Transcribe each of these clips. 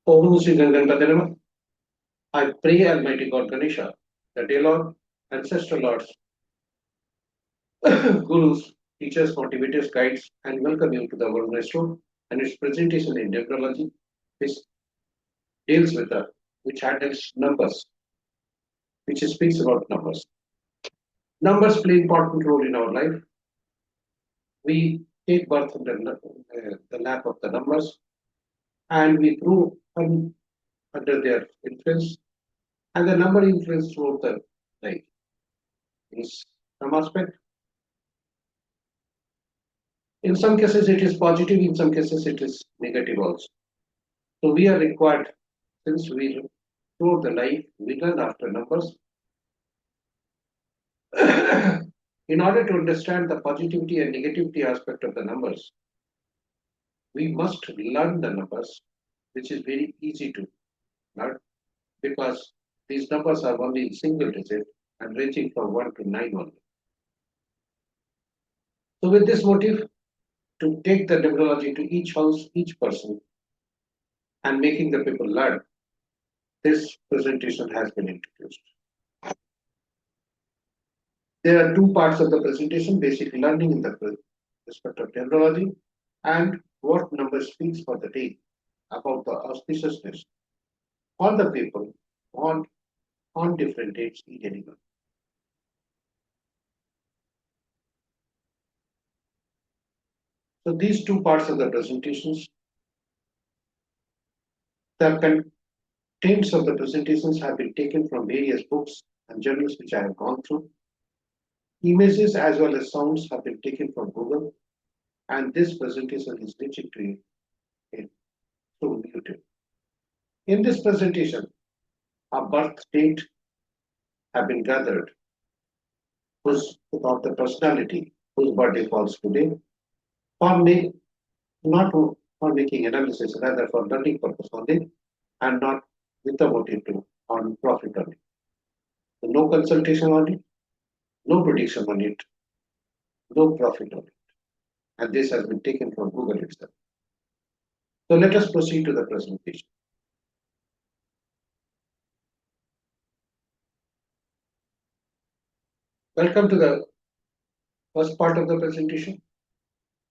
Om Sri Ganganta Namaha. I pray Almighty God Ganesha, the dear Lord, ancestral lords, gurus, teachers, motivators, guides, and welcome you to the Wellness Room and its presentation in numerology, which deals with which handles numbers, which speaks about numbers. Numbers play important role in our life. We take birth in the lap of the numbers, and we grow under their influence, and the number influence throughout the life. In some aspect, in some cases it is positive, in some cases it is negative also. So we are required, since we throughout the life we learn after numbers. In order to understand the positivity and negativity aspect of the numbers, we must learn the numbers, which is very easy to learn because these numbers are only in single digit and ranging from 1 to 9 only. So with this motive, to take the numerology to each house, each person, and making the people learn, this presentation has been introduced. There are two parts of the presentation: basic learning in the respect of numerology and what number speaks for the day about the auspiciousness for the people on different dates in any month. So these two parts of the presentations, the contents of the presentations have been taken from various books and journals which I have gone through. Images as well as sounds have been taken from Google, and this presentation is reaching to you through YouTube. In this presentation, a birth date have been gathered whose about the personality whose birthday falls today, for not for making analysis, rather for learning purpose only, and not with the motive to on profit only. So no consultation on it, no prediction on it, no profit on it. And this has been taken from Google itself. So let us proceed to the presentation. Welcome to the first part of the presentation,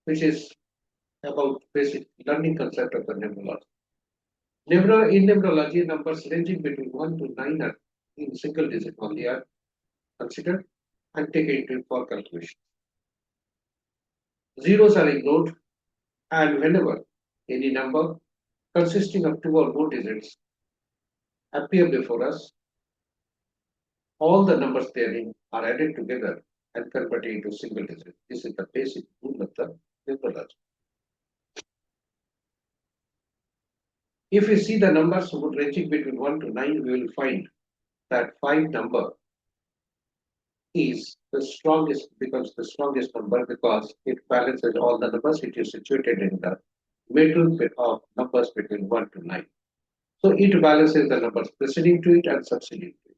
which is about basic learning concept of the numerology. In numerology, numbers ranging between 1 to 9 are in single digit only are considered and taken into for calculation. Zeros are ignored, and whenever any number consisting of 2 or more digits appear before us, all the numbers therein are added together and converted into single digit. This is the basic rule of the numerology. If we see the numbers ranging between 1 to 9, we will find that 5 number is the strongest, becomes the strongest number because it balances all the numbers. It is situated in the middle bit of numbers between 1 to 9. So it balances the numbers preceding to it and succeeding to it.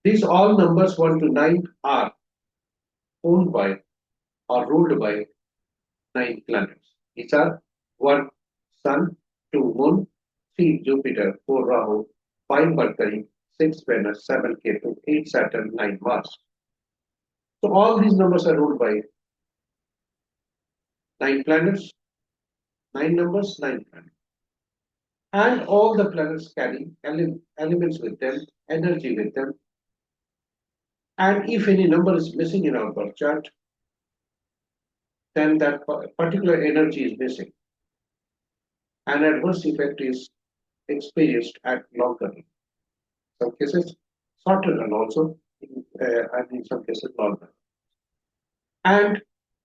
These all numbers 1 to 9 are owned by or ruled by 9 planets. These are 1 Sun, 2 Moon, 3 Jupiter, 4 Rahu, 5 Mercury, 6 Venus, 7 Ketu, 8 Saturn, 9 Mars. So all these numbers are ruled by 9 planets, 9 numbers, 9 planets. And all the planets carry elements with them, energy with them. And if any number is missing in our birth chart, then that particular energy is missing. An adverse effect is experienced at longer run. Some cases shorter run also, and in some cases longer. And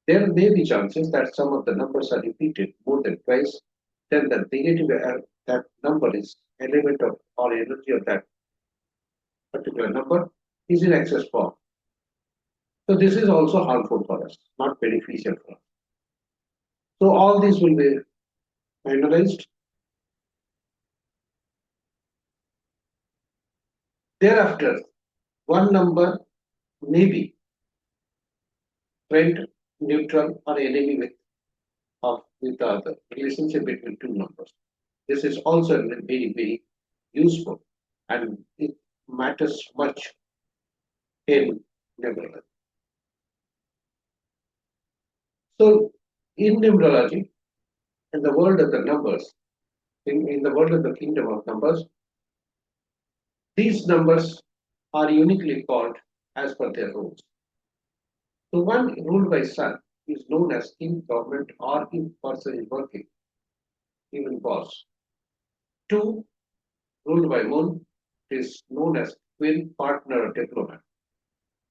there may be chances that some of the numbers are repeated more than twice, then the negative that number is element of or energy of that particular number is in excess form. So this is also harmful for us, not beneficial for us. So all these will be analyzed. Thereafter, one number may be friend, neutral, or enemy with the other relationship between two numbers. This is also very, very useful and it matters much in numerology. So, in numerology, in the world of the numbers, in the world of the kingdom of numbers, these numbers are uniquely called as per their rules. So, one ruled by sun is known as king, government, or if person is working, even boss. Two, ruled by moon, is known as queen, partner, or diplomat.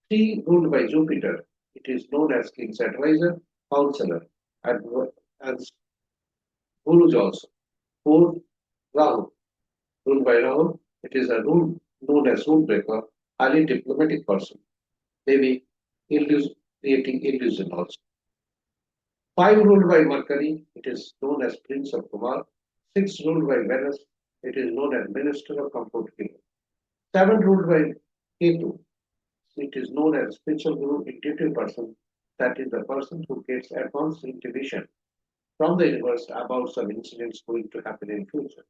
Three, ruled by Jupiter, it is known as king's advisor, counselor, and Guru's also. Four, Rahu, ruled by Rahu, it is a rule known as rule breaker, highly diplomatic person, maybe creating illusion also. Five, ruled by Mercury, it is known as Prince of Kumar. Six, ruled by Venus, it is known as Minister of Comfort Giver. Seven, ruled by Ketu, it is known as spiritual guru, intuitive person, that is the person who gets advanced intuition from the universe about some incidents going to happen in future.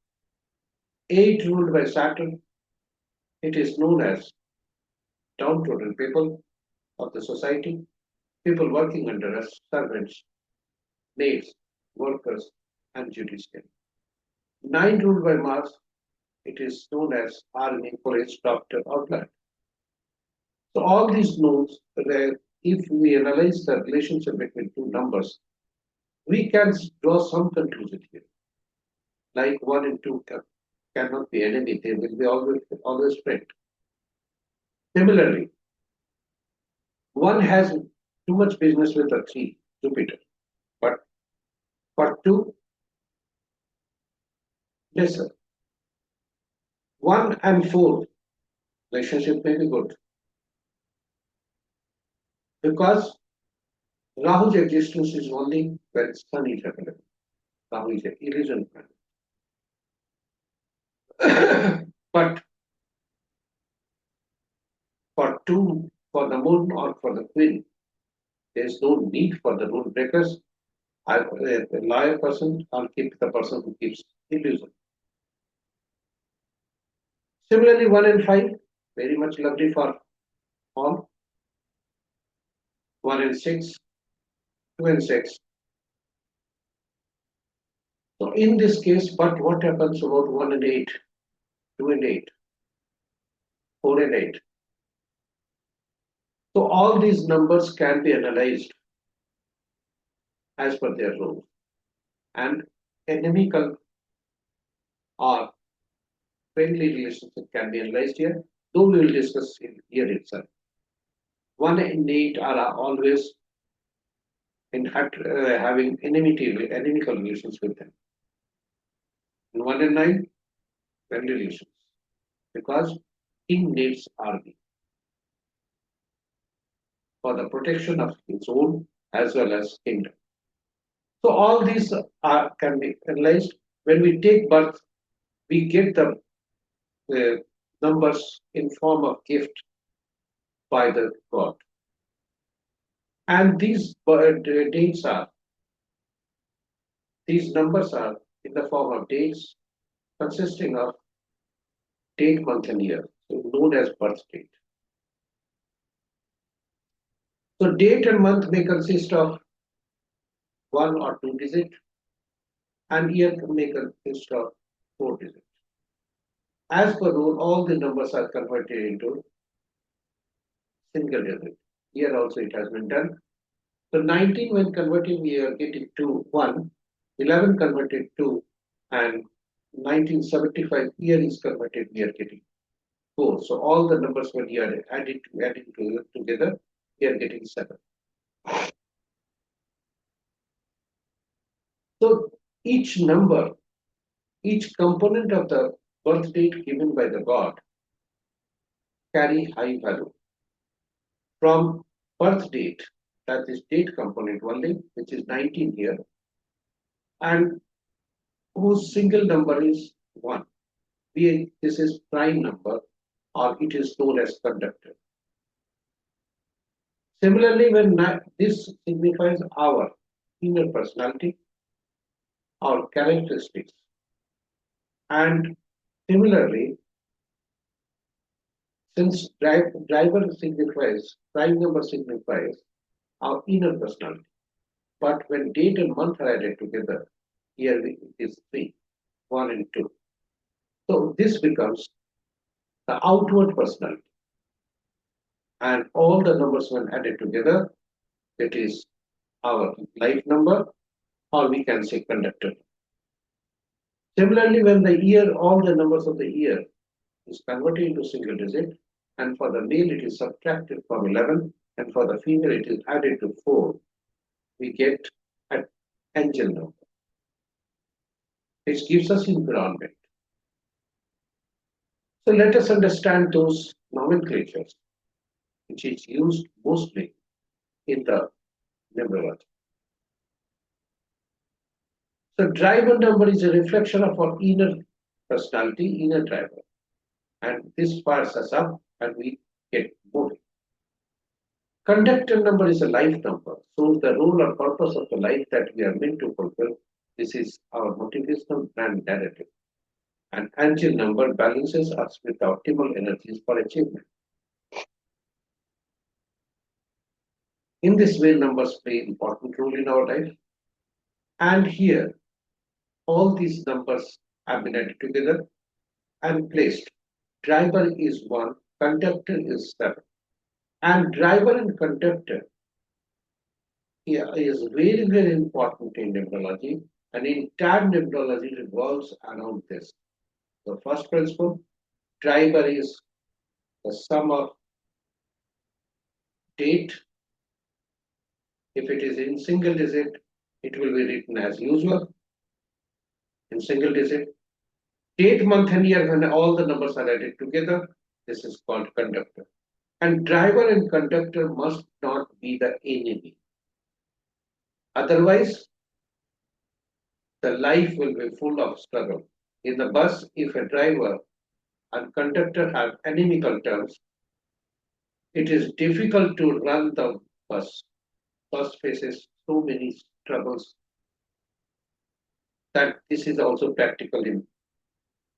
Eight, ruled by Saturn, it is known as downtrodden people of the society, people working under us, servants, maids, workers, and judiciary. Nine, ruled by Mars, it is known as army, police, doctor, or blood. So all these nodes, if we analyze the relationship between two numbers, we can draw some conclusion here. Like one and two cannot be enemy; they will be always friend. Similarly, one has too much business with a three, Jupiter, but for two, lesser. One and four, relationship may be good because Rahu's existence is only when Sun is available. Rahu is an illusion planet. But for two, for the moon or for the queen, there is no need for the rule breakers. The loyal person, I'll keep the person who keeps illusion. Similarly, 1 and 5, very much lovely for all. 1 and 6, 2 and 6. So in this case, but what happens about 1 and 8, 2 and 8, 4 and 8? So all these numbers can be analyzed as per their rules. And enemical or friendly relationship can be analyzed here, though we will discuss in here itself. 1 and 8 are always in having enemical relations with them. And 1 and 9, friendly relations. Because king needs army for the protection of its own as well as kingdom. So all these can be analyzed. When we take birth, we get the numbers in form of gift by the God. And these numbers are in the form of dates consisting of date, month, and year, so known as birth date. So date and month may consist of 1 or 2 digits, and year may consist of 4 digits. As per rule, all the numbers are converted into single digit. Here also it has been done. So 19 when converting we are getting to 1, 11 converted to, and 1975 year is converted we are getting 4. So all the numbers when you are adding together, we are getting 7. So each number, each component of the birth date given by the God carry high value. From birth date, that is date component only, which is 19 here, and whose single number is 1. This is prime number, or it is known as conductor. Similarly, when this signifies our inner personality, our characteristics, And similarly, since drive number signifies our inner personality. But when date and month are added together, here it is three, 1 and 2. So this becomes the outward personality. And all the numbers when added together, it is our life number, or we can say conductor. Similarly, when the year, all the numbers of the year is converted into single digit, and for the male it is subtracted from 11, and for the female it is added to 4, we get an angel number, which gives us environment. So let us understand those nomenclatures, which is used mostly in the numerology. So driver number is a reflection of our inner personality, inner driver. And this fires us up and we get moving. Conductor number is a life number, shows the role or purpose of the life that we are meant to fulfill. This is our motivational brand narrative. And angel number balances us with the optimal energies for achievement. In this way, numbers play an important role in our life. And here, all these numbers have been added together and placed. Driver is 1, conductor is 7. And driver and conductor is very, very important in numerology. And entire numerology revolves around this. The first principle, driver is the sum of date. If it is in single digit, it will be written as usual in single digit. Date, month, and year, when all the numbers are added together, this is called conductor. And driver and conductor must not be the enemy. Otherwise, the life will be full of struggle. In the bus, if a driver and conductor have inimical terms, it is difficult to run the bus. Bus faces so many troubles that this is also practical in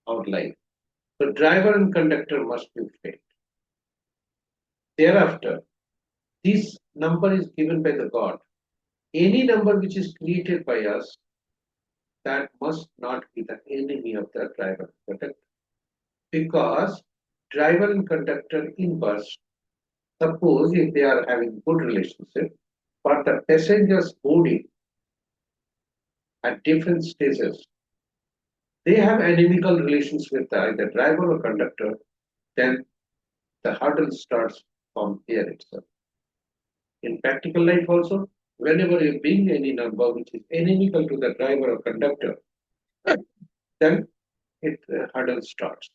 our life. So driver and conductor must be fit. Thereafter, this number is given by the God. Any number which is created by us, that must not be the enemy of the driver and conductor. Because driver and conductor in bus, suppose if they are having good relationship, but the passengers boarding at different stages, they have inimical relations with either driver or conductor, then the hurdle starts from there itself. In practical life also, whenever you bring any number which is inimical to the driver or conductor, then hurdle starts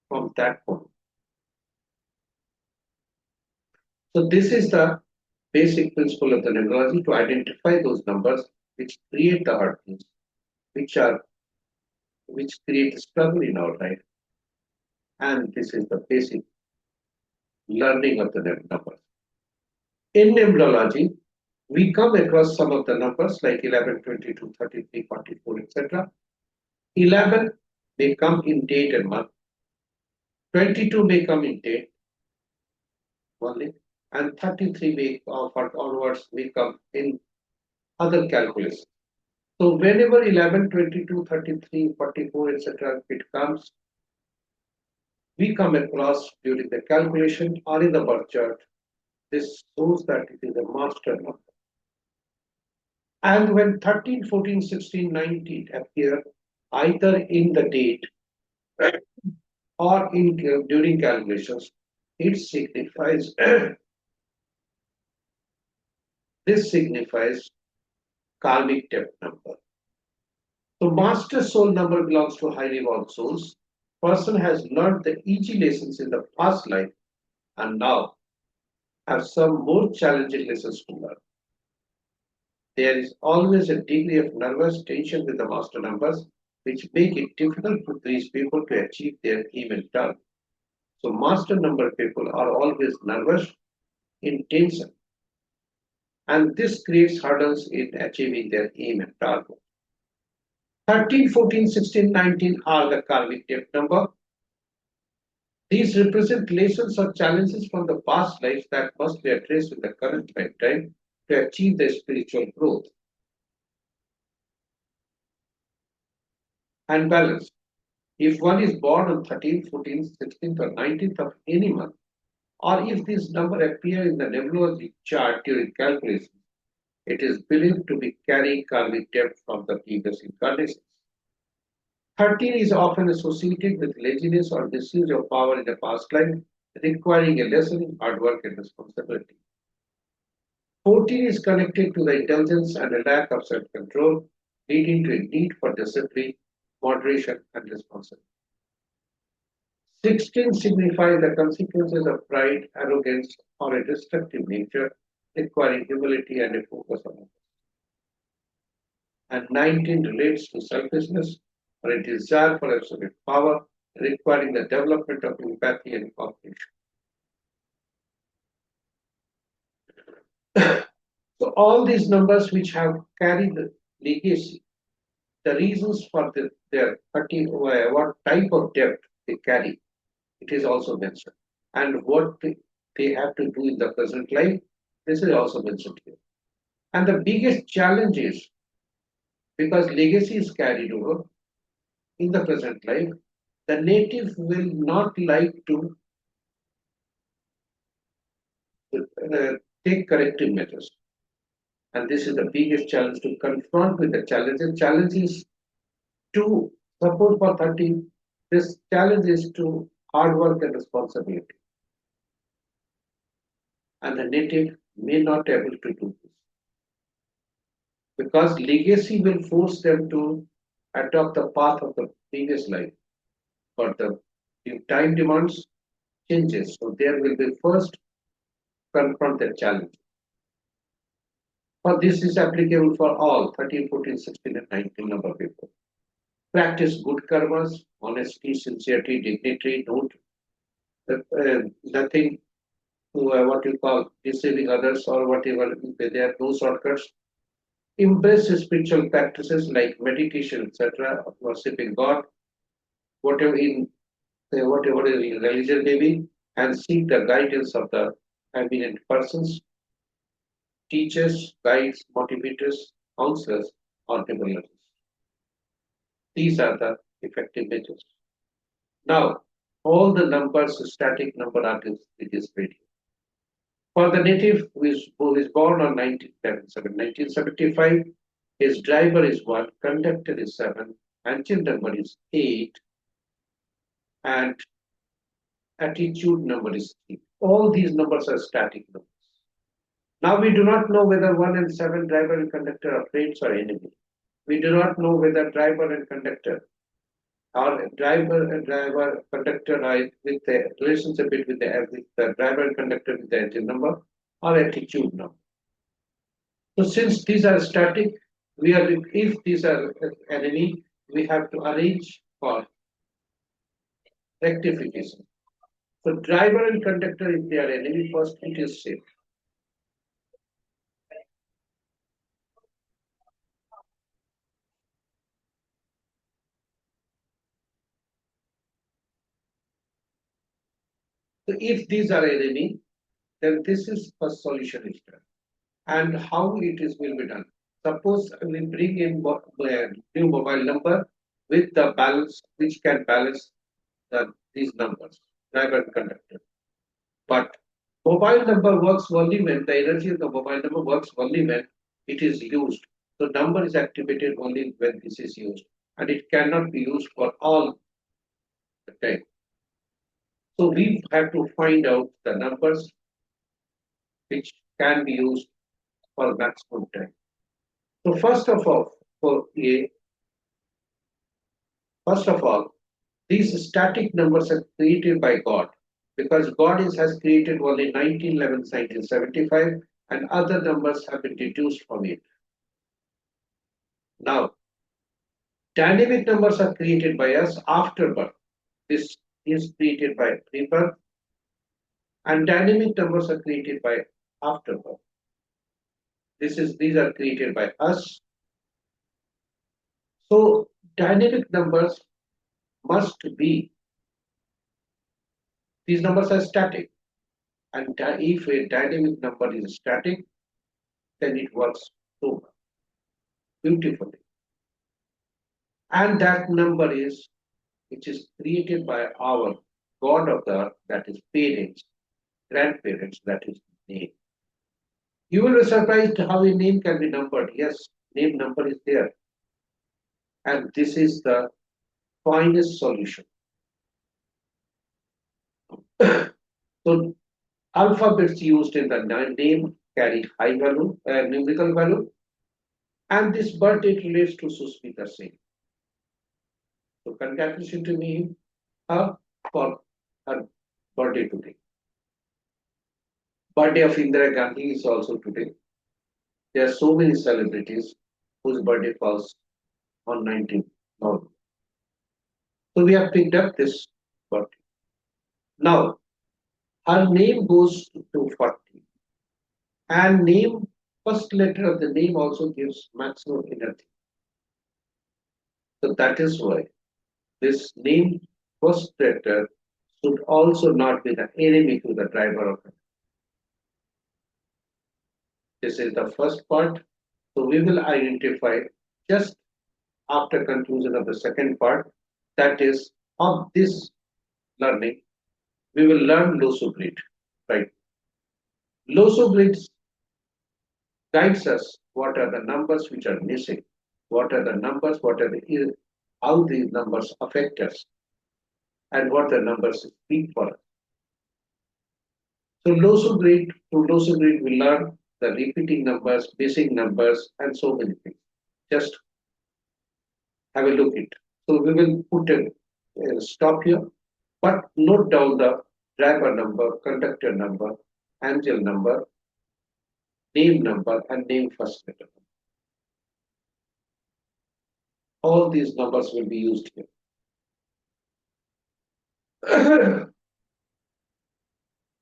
from that point. So this is the basic principle of the numerology, to identify those numbers which create the hurdles, which create struggle in our life. And this is the basic learning of the numbers. In numerology, we come across some of the numbers like 11, 22, 33, 44, etc. 11 may come in date and month. 22 may come in date only. And 33 may onwards may come in other calculations. So whenever 11, 22, 33, 44, etc. it comes, we come across during the calculation or in the birth chart, this shows that it is a master number. And when 13, 14, 16, 19 appear either in the date or in during calculations, it signifies this signifies karmic depth number. So master soul number belongs to highly evolved souls. Person has learned the easy lessons in the past life and now have some more challenging lessons to learn. There is always a degree of nervous tension with the master numbers, which make it difficult for these people to achieve their aim and target. So master number people are always nervous, in tension, and this creates hurdles in achieving their aim and target. 13, 14, 16, 19 are the karmic debt number. These represent lessons or challenges from the past lives that must be addressed in the current lifetime to achieve their spiritual growth and balance. If one is born on 13th, 14th, 16th, or 19th of any month, or if this number appears in the numerology chart during calculation, it is believed to be carrying karmic debt from the previous incarnations. 13 is often associated with laziness or misuse of power in the past life, requiring a lesson in hard work and responsibility. 14 is connected to the indulgence and a lack of self control, leading to a need for discipline, moderation, and responsibility. 16 signifies the consequences of pride, arrogance, or a destructive nature, requiring humility and a focus on others. And 19 relates to selfishness or a desire for absolute power, requiring the development of empathy and cooperation. So all these numbers which have carried the legacy, the reasons for their 13, what type of debt they carry, it is also mentioned. And what they have to do in the present life, this is also mentioned here. And the biggest challenge is because legacy is carried over in the present life, the native will not like to take corrective measures. And this is the biggest challenge to confront with the challenge. The challenge is to support for 13. This challenge is to hard work and responsibility. And the native may not be able to do this. Because legacy will force them to adopt the path of the previous life. But the time demands changes. So there will be first confront the challenge. But this is applicable for all 13, 14, 16, and 19 number people. Practice good karmas, honesty, sincerity, dignity, nothing to what you call deceiving others or whatever. There are no shortcuts. Embrace spiritual practices like meditation, etc., worshipping God, whatever whatever religion may be, and seek the guidance of the eminent persons, teachers, guides, motivators, counselors, or developers. These are the effective measures. Now, all the numbers, static number are in this video. For the native who is born on 1975, his driver is 1, conductor is 7, angel number is 8, and attitude number is 3. All these numbers are static numbers. Now we do not know whether 1 and 7 driver and conductor are friends or enemies. We do not know whether driver and conductor or driver and conductor are with the relationship between the driver and conductor with the engine number or attitude number. So since these are static, if these are enemy, we have to arrange for rectification. So driver and conductor, if they are enemy, first it is safe. So if these are enemy, then this is first solution is done. And how it is will be done. Suppose we bring in new mobile number with the balance which can balance these numbers, driver and conductor. But mobile number works only when the energy of the mobile number works only when it is used. So number is activated only when this is used, and it cannot be used for all the time. So we have to find out the numbers which can be used for maximum time. So first of all, these static numbers are created by God because God has created only 1911, 1975, and other numbers have been deduced from it. Now, dynamic numbers are created by us after birth. This is created by rebirth, and dynamic numbers are created by after birth. These are created by us. So dynamic numbers must be, these numbers are static. And if a dynamic number is static, then it works so beautifully. And that number is, which is created by our God of the earth, that is parents, grandparents, that is name. You will be surprised how a name can be numbered. Yes, name number is there. And this is the finest solution. So alphabets used in the name carry high value, numerical value, and this birth date relates to Susmita Singh. So congratulations to me, her for her birthday today. Birthday of Indira Gandhi is also today. There are so many celebrities whose birthday falls on 19th November. So we have picked up this birthday. Now, her name goes to 40. And name, first letter of the name also gives maximum energy. So that is why this name first letter should also not be the enemy to the driver of it. This is the first part. So we will identify just after conclusion of the second part, that is of this learning, we will learn loso grid, right? Loso grids guides us what are the numbers which are missing, what are the numbers, what are the how these numbers affect us, and what the numbers speak for us. So through loso grid, we learn the repeating numbers, missing numbers, and so many things. Just have a look at it. So we will put a stop here, but note down the driver number, conductor number, angel number, name number, and name first letter. All these numbers will be used here.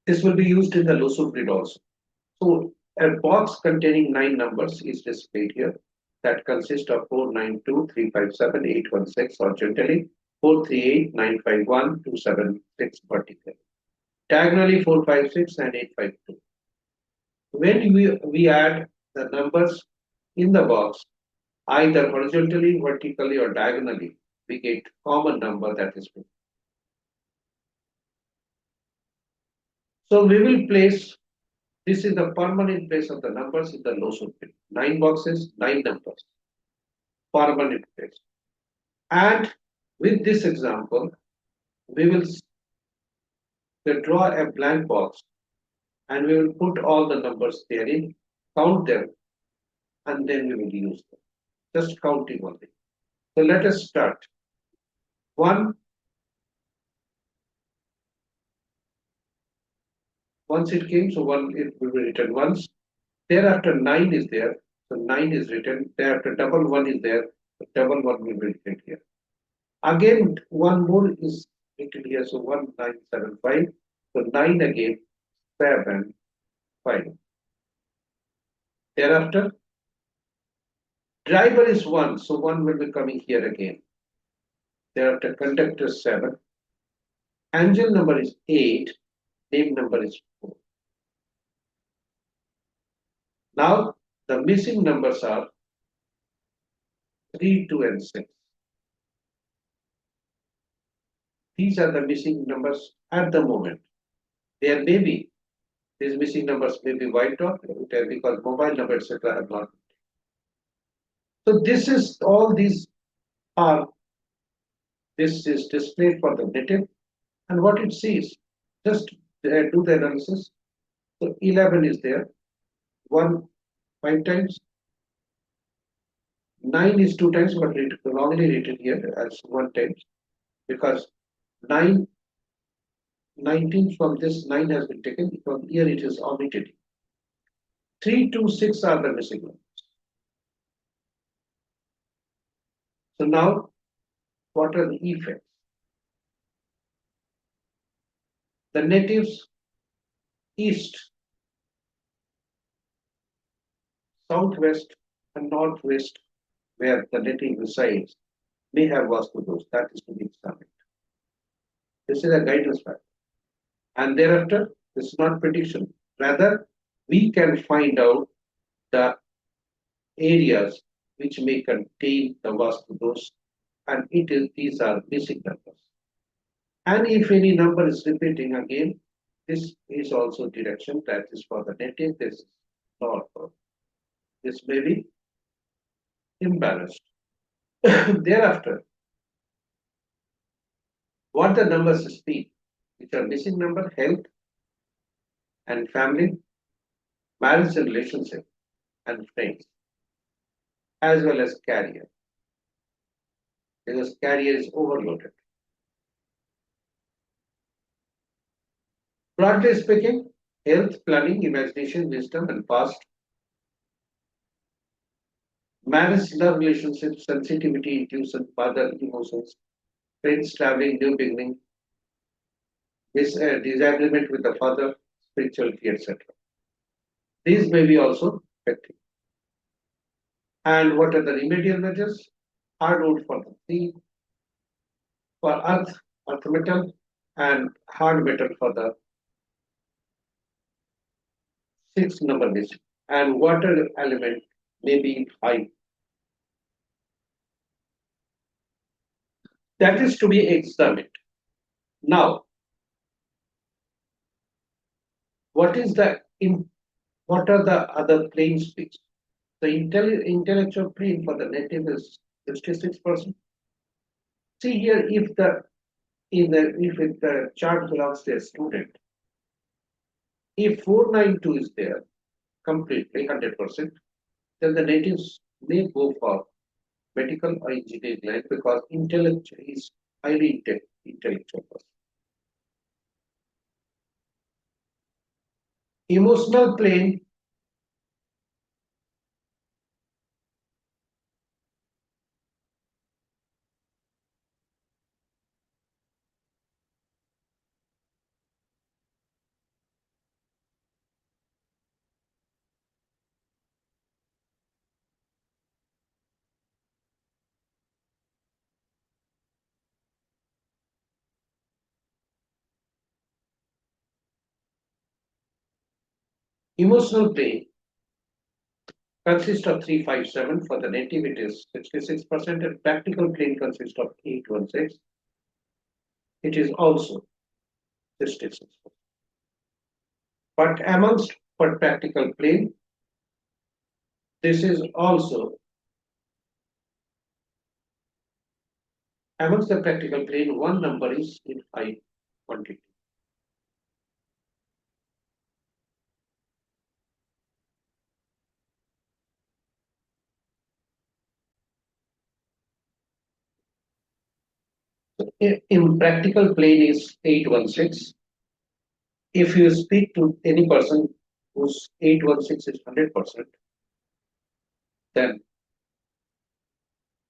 This will be used in the loso grid also. So a box containing 9 numbers is displayed here that consists of 492, 357, 816 horizontally, 438, 951, 276 vertically. Diagonally 456 and 852. When we add the numbers in the box, either horizontally, vertically, or diagonally, we get common number, that is 50. So we will place, this is the permanent place of the numbers in the loso grid. 9 boxes, 9 numbers, permanent place. And with this example, we will draw a blank box and we will put all the numbers therein, count them, and then we will use them. Just counting only. So let us start. 1, once it came, so 1 it will be written once. Thereafter 9 is there, so 9 is written. Thereafter double 1 is there, so double 1 will be written here. Again, one more is written here, so 1975. So 9 again, 7, 5. Thereafter, driver is 1, so 1 will be coming here again. Thereafter, conductor 7. Angel number is 8. Name number is 4. Now, the missing numbers are 3, 2, and 6. These are the missing numbers at the moment. There may be, these missing numbers may be wiped off because mobile number, etc. have not. So this is all these are, this is displayed for the native and what it sees. Just do the analysis. So 11 is there, 1 5 times, 9 is 2 times, but it wrongly written here as 1 times because 9, 19 from this 9 has been taken, from here it is omitted. 3, 2, 6 are the missing ones. So now, what are the effects? The natives east, southwest, and northwest, where the native resides, may have Vastu dosh. That is to be examined. This is a guidance factor. And thereafter, this is not prediction. Rather, we can find out the areas which may contain the Vastu dosh, and these are missing numbers. And if any number is repeating again, this is also direction that is for the native, this is not for. This may be imbalanced. Thereafter, what the numbers speak, which are missing number, health and family, marriage and relationship, and friends, as well as career, because career is overloaded. Broadly speaking, health, planning, imagination, wisdom, and past, marriage, love, relationships, sensitivity, intuition, father, emotions, friends, traveling, new beginning, disagreement with the father, spirituality, etc. These may be also affected. And what are the remedial measures? Hardwood for the sea, for earth metal, and hard metal for the sixth number list. And water element may be high. That is to be examined. Now, what is what are the other plane speaks? The intellectual plane for the native is 66%. See here, if the chart belongs to a student, if 492 is there completely 100%, then the natives may go for medical or engineering line because intellect is highly intellectual person. Emotional plane emotional plane consists of 357. For the native, it is 66%, and practical plane consists of 816. It is also 66%. But amongst for practical plane, this is also amongst the practical plane, one number is in high quantity. So in practical plane is 816. If you speak to any person whose 816 is 100%, then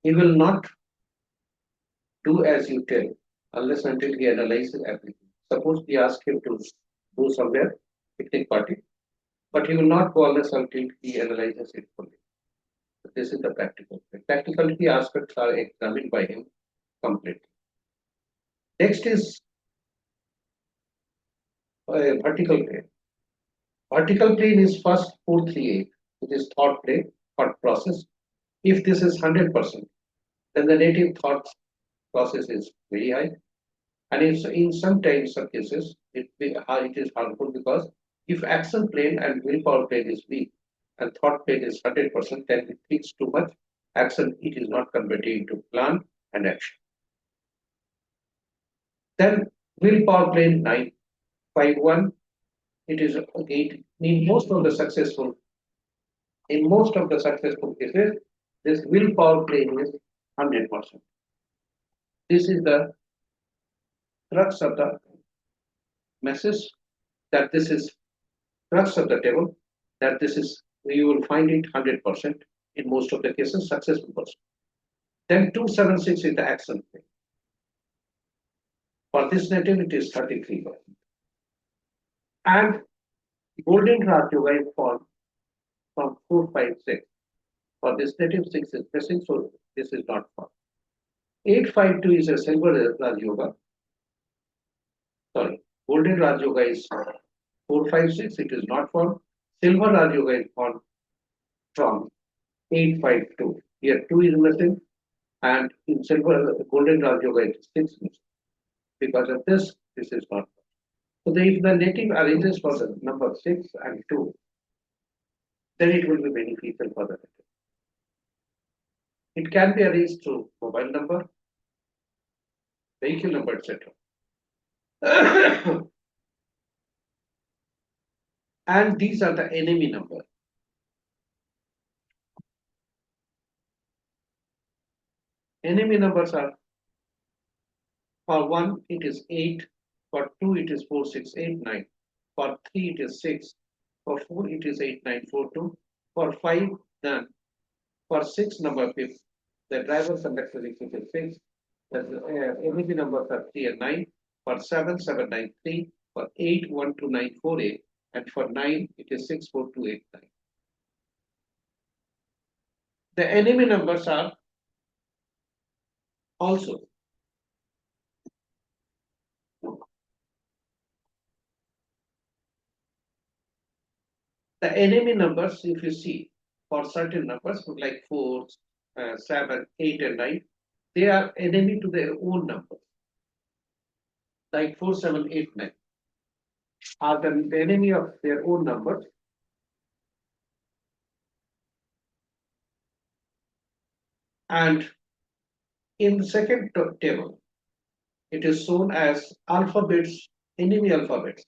he will not do as you tell unless until he analyzes everything. Suppose we ask him to go somewhere, picnic party, but he will not go unless until he analyzes it fully. So this is the practical. The practicality aspects are examined by him completely. Next is vertical plane. Vertical plane is first 438, which is thought plane, thought process. If this is 100%, then the native thought process is very high. And in sometimes some cases, it is harmful because if action plane and willpower plane is weak and thought plane is 100%, then it thinks too much. Action, it is not converted into plan and action. Then willpower plane 951, it is again in most of the successful cases, this willpower plane is 100%. This is the crux of the message that this is crux of the table, that this is you will find it 100% in most of the cases successful person. Then 276 is the action plane. For this native, it is 33%. And golden ratio form from 456. For this native, 6 is missing, so this is not found. 852 is a silver Raj Yoga. Sorry, golden Raj Yoga is 456. It is not from silver Raj Yoga is from 852. Here 2 is missing, and in silver golden Raj Yoga it is 6 missing. Because of this, this is not. So if the native arranges for the number 6 and 2, then it will be beneficial for the native. It can be arranged through mobile number, vehicle number, etc. And these are the enemy number. Enemy numbers are, for 1 it is 8, for 2 it is 4, 6, 8, 9, for 3 it is 6, for 4 it is 8, 9, 4, 2, for 5 none, for 6 number 5, the driver conductor is 6, the enemy numbers are 3 and 9, for 7, 7, 9, 3, for 8, 1, 2, 9, 4, 8, and for 9 it is 6, 4, 2, 8, 9. The enemy numbers are also the enemy numbers, if you see, for certain numbers like 4, 7, 8, and 9, they are enemy to their own numbers. Like 4, 7, 8, 9 are the enemy of their own numbers. And in the second table, it is shown as alphabets, enemy alphabets.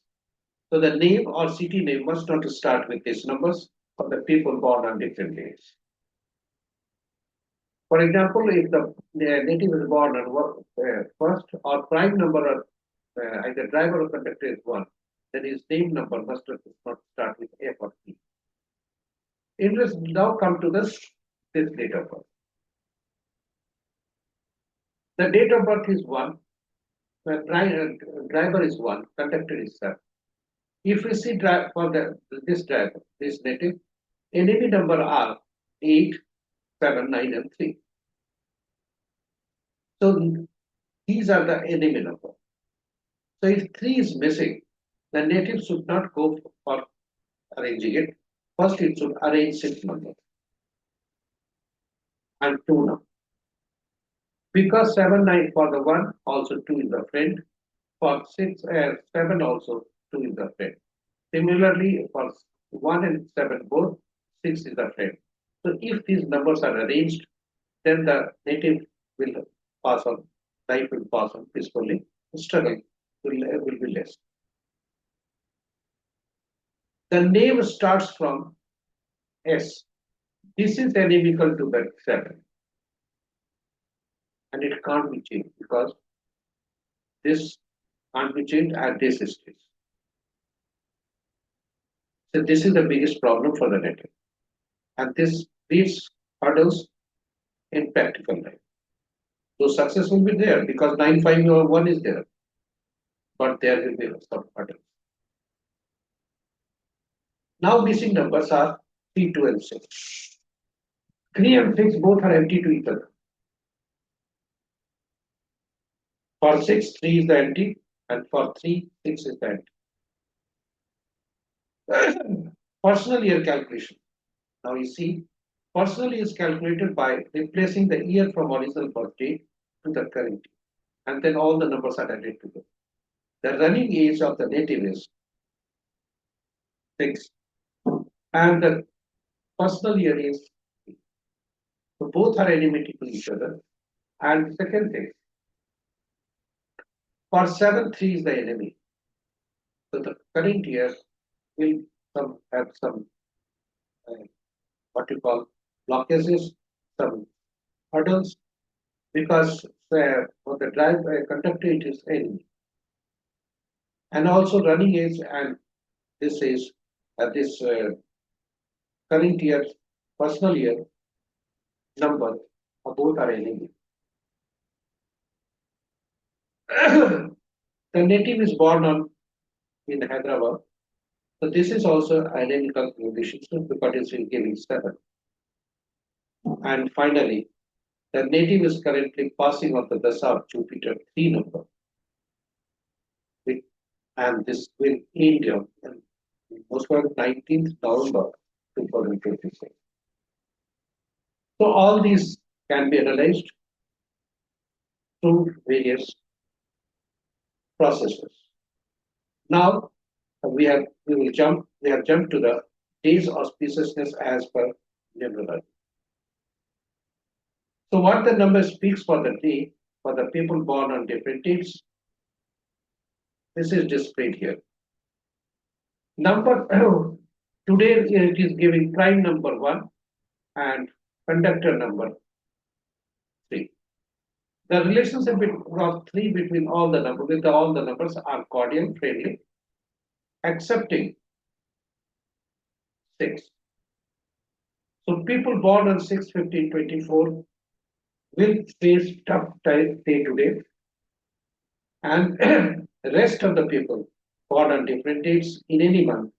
So the name or city name must not start with these numbers for the people born on different days. For example, if the native is born on first or prime number of either driver or conductor is 1, then his name number must not start with F or P. Let's now come to this date of birth. The date of birth is 1, the driver is 1, conductor is 7. If we see for this driver, this native, enemy number are 8, 7, 9, and 3. So these are the enemy numbers. So if 3 is missing, the native should not go for arranging it. First, it should arrange 6 numbers and 2 numbers. Because 7, 9 for the 1, also 2 is the friend. For 6, 7 also 2 is the friend. Similarly, for 1 and 7 both, 6 is the friend. So if these numbers are arranged, then the native will pass on, life will pass on peacefully, struggle will be less. The name starts from S. This is enemical to the 7. And it can't be changed because this can't be changed at this stage. So this is the biggest problem for the native. And this leads hurdles in practical life. So success will be there because 9, 5, or 1 is there. But there will be some hurdles. Now missing numbers are 3, 2, and 6. 3 and 6 both are empty to each other. For 6, 3 is the empty, and for 3, 6 is the empty. Personal year calculation. Now you see, personal is calculated by replacing the year from original birth date to the current year, and then all the numbers are added together. The running age of the native is 6, and the personal year is 3. So both are enmity to each other. And second thing, for 7, 3 is the enemy. So the current year will have some what you call blockages, some hurdles, because for the drive conductor it is enemy. And also running age and this is this current year, personal year number, both are enemy. The native is born on in Hyderabad. So this is also identical relationship because it's giving 7. And finally, The native is currently passing on the Dasa of Jupiter 3 number, and this will end on most probably 19th November 2026. So all these can be analyzed through various processes. Now we have jumped to the days auspiciousness as per numerology. So what the number speaks for the day for the people born on different dates, this is displayed here. Number today it is giving prime number 1 and conductor number 3. The relationship of 3 between all the numbers with all the numbers are cordial, friendly, accepting 6. So people born on 6/15/24 will face tough time day to day, and the rest of the people born on different dates in any month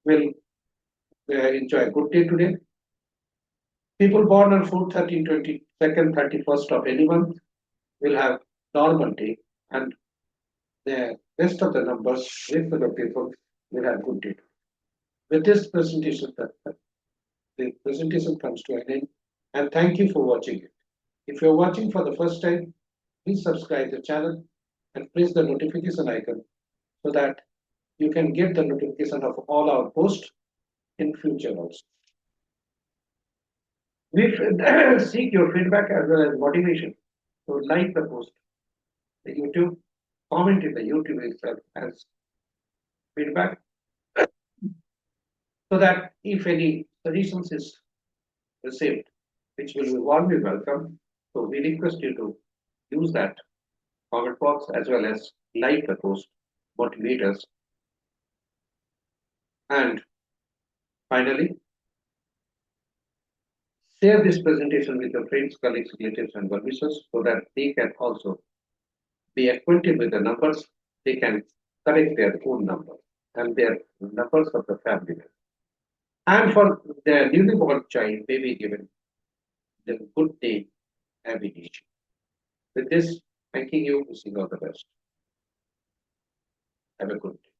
will enjoy a good day today. People born on 4, 13, 22nd, 31st of any month will have normal day, and the rest of the numbers, rest of the people will have good day. With this presentation, the presentation comes to an end, and thank you for watching it. If you're watching for the first time, please subscribe the channel and press the notification icon so that you can get the notification of all our posts in future also. We seek your feedback as well as motivation. So like the post, the YouTube, comment in the YouTube itself as feedback, so that if any suggestions is received, which will be warmly welcome. So we request you to use that comment box as well as like the post, motivate us. And finally, share this presentation with your friends, colleagues, relatives, and well-wishers so that they can also be acquainted with the numbers. They can correct their own numbers and their numbers of the family. And for the newly born child, may be given the good day every day. With this, thanking you, wishing all the best. Have a good day.